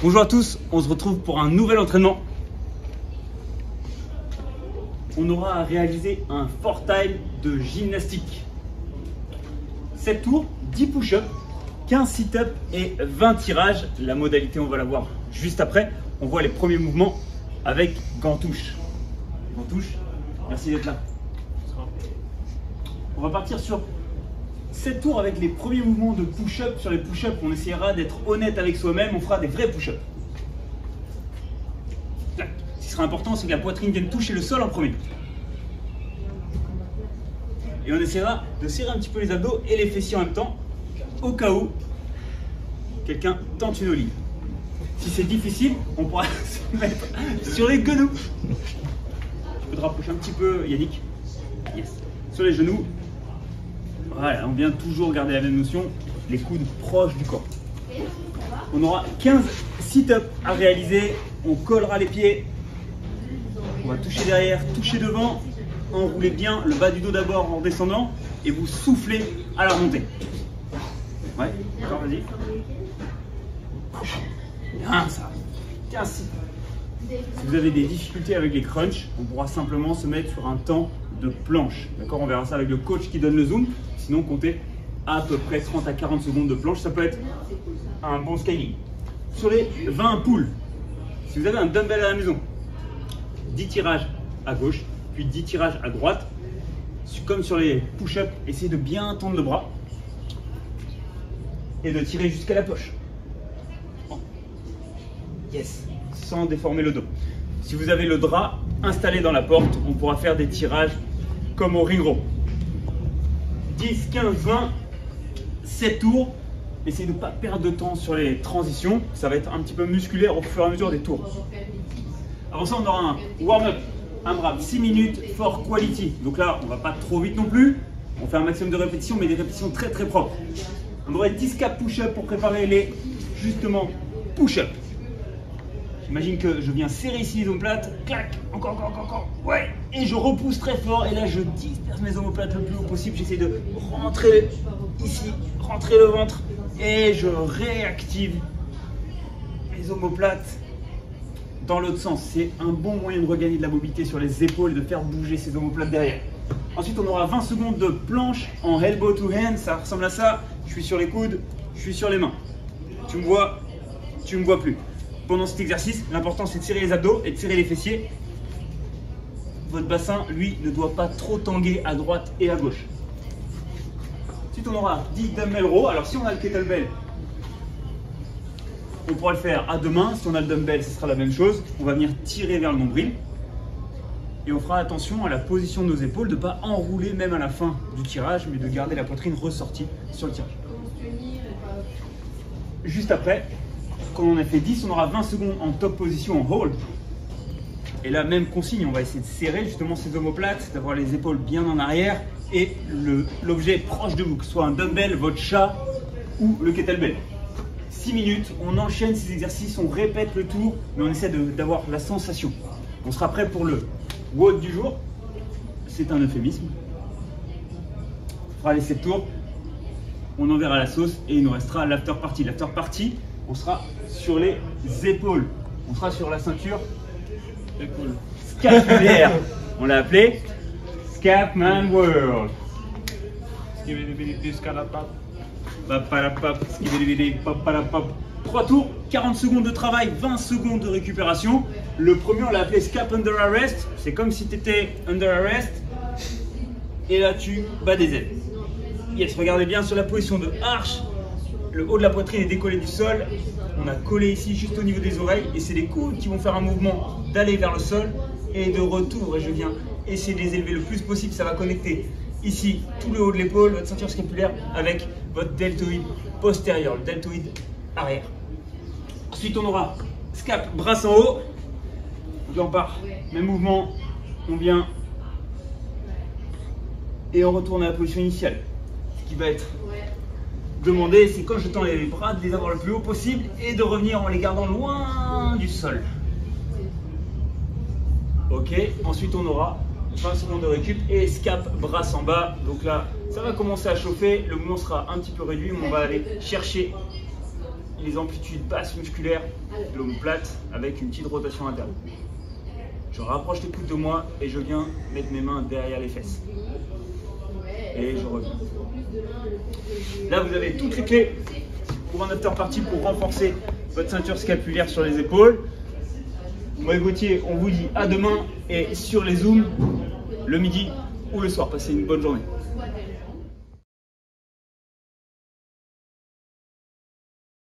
Bonjour à tous, on se retrouve pour un nouvel entraînement. On aura à réaliser un fort time de gymnastique. 7 tours, 10 push-ups, 15 sit-ups et 20 tirages. La modalité, on va la voir juste après. On voit les premiers mouvements avec Gantouche. Gantouche, merci d'être là. On va partir sur 7 tours avec les premiers mouvements de push-up. Sur les push-ups, on essaiera d'être honnête avec soi-même. On fera des vrais push-ups. Ce qui sera important, c'est que la poitrine vienne toucher le sol en premier. Et on essaiera de serrer un petit peu les abdos et les fessiers en même temps, au cas où quelqu'un tente une olive. Si c'est difficile, on pourra se mettre sur les genoux. Tu peux te rapprocher un petit peu, Yannick. Yes. Sur les genoux. Voilà, on vient toujours garder la même notion, les coudes proches du corps. On aura 15 sit-ups à réaliser. On collera les pieds. On va toucher derrière, toucher devant. Enroulez bien le bas du dos d'abord en descendant et vous soufflez à la remontée. Ouais, d'accord, vas-y. Bien ça. 15 sit-ups. Si vous avez des difficultés avec les crunchs, on pourra simplement se mettre sur un temps de planche. D'accord, on verra ça avec le coach qui donne le zoom. Sinon, comptez à peu près 30 à 40 secondes de planche. Ça peut être un bon scaling. Sur les 20 poules, si vous avez un dumbbell à la maison, 10 tirages à gauche, puis 10 tirages à droite. Comme sur les push-ups, essayez de bien tendre le bras et de tirer jusqu'à la poche. Yes, sans déformer le dos. Si vous avez le drap installé dans la porte, on pourra faire des tirages comme au ring row. 10, 15, 20, 7 tours. Essayez de ne pas perdre de temps sur les transitions. Ça va être un petit peu musculaire au fur et à mesure des tours. Avant ça, on aura un warm-up, un brave 6 minutes for quality. Donc là, on ne va pas trop vite non plus. On fait un maximum de répétitions, mais des répétitions très très propres. On aurait 10 cap push-up pour préparer les, justement, push-up. J'imagine que je viens serrer ici les omoplates, clac, encore, ouais, et je repousse très fort, et là je disperse mes omoplates le plus haut possible, j'essaie de rentrer ici, rentrer le ventre, et je réactive les omoplates dans l'autre sens. C'est un bon moyen de regagner de la mobilité sur les épaules et de faire bouger ces omoplates derrière. Ensuite, on aura 20 secondes de planche en elbow to hand, ça ressemble à ça, je suis sur les coudes, je suis sur les mains. Tu me vois plus. Pendant cet exercice, l'important c'est de serrer les abdos et de serrer les fessiers. Votre bassin, lui, ne doit pas trop tanguer à droite et à gauche. Ensuite, on aura 10 dumbbell row. Alors, si on a le kettlebell, on pourra le faire à deux mains. Si on a le dumbbell, ce sera la même chose. On va venir tirer vers le nombril. Et on fera attention à la position de nos épaules, de ne pas enrouler même à la fin du tirage, mais de garder la poitrine ressortie sur le tirage. Juste après, quand on a fait 10, on aura 20 secondes en top position en hold. Et là, même consigne, on va essayer de serrer justement ces omoplates, d'avoir les épaules bien en arrière et l'objet proche de vous, que ce soit un dumbbell, votre chat ou le kettlebell. 6 minutes, on enchaîne ces exercices, on répète le tour, mais on essaie d'avoir la sensation. On sera prêt pour le WOD du jour. C'est un euphémisme. On fera les 7 tours, on enverra la sauce et il nous restera l'after party. L'after party, on sera sur les épaules. On sera sur la ceinture scapulaire. On l'a appelé Scapman World. 3 tours, 40 secondes de travail, 20 secondes de récupération. Le premier, on l'a appelé Scap Under Arrest. C'est comme si tu étais under arrest. Et là, tu bats des ailes. Yes, regardez bien sur la position de arche. Le haut de la poitrine est décollé du sol. On a collé ici juste au niveau des oreilles. Et c'est les coudes qui vont faire un mouvement d'aller vers le sol et de retour. Et je viens essayer de les élever le plus possible. Ça va connecter ici tout le haut de l'épaule, votre ceinture scapulaire avec votre deltoïde postérieur, le deltoïde arrière. Ensuite, on aura scap, bras en haut. Donc là, on part. Même mouvement. On vient et on retourne à la position initiale. Ce qui va être demandé, c'est quand je tends les bras, de les avoir le plus haut possible et de revenir en les gardant loin du sol. Ok, ensuite on aura 20 secondes de récup et scap, bras en bas. Donc là, ça va commencer à chauffer, le mouvement sera un petit peu réduit, mais on va aller chercher les amplitudes basses musculaires de l'omoplate avec une petite rotation interne. Je rapproche les coudes de moi et je viens mettre mes mains derrière les fesses. Et je reviens. Là, vous avez toutes les clés pour un after party pour renforcer votre ceinture scapulaire sur les épaules. Moi et Gauthier, on vous dit à demain et sur les zooms le midi ou le soir. Passez une bonne journée.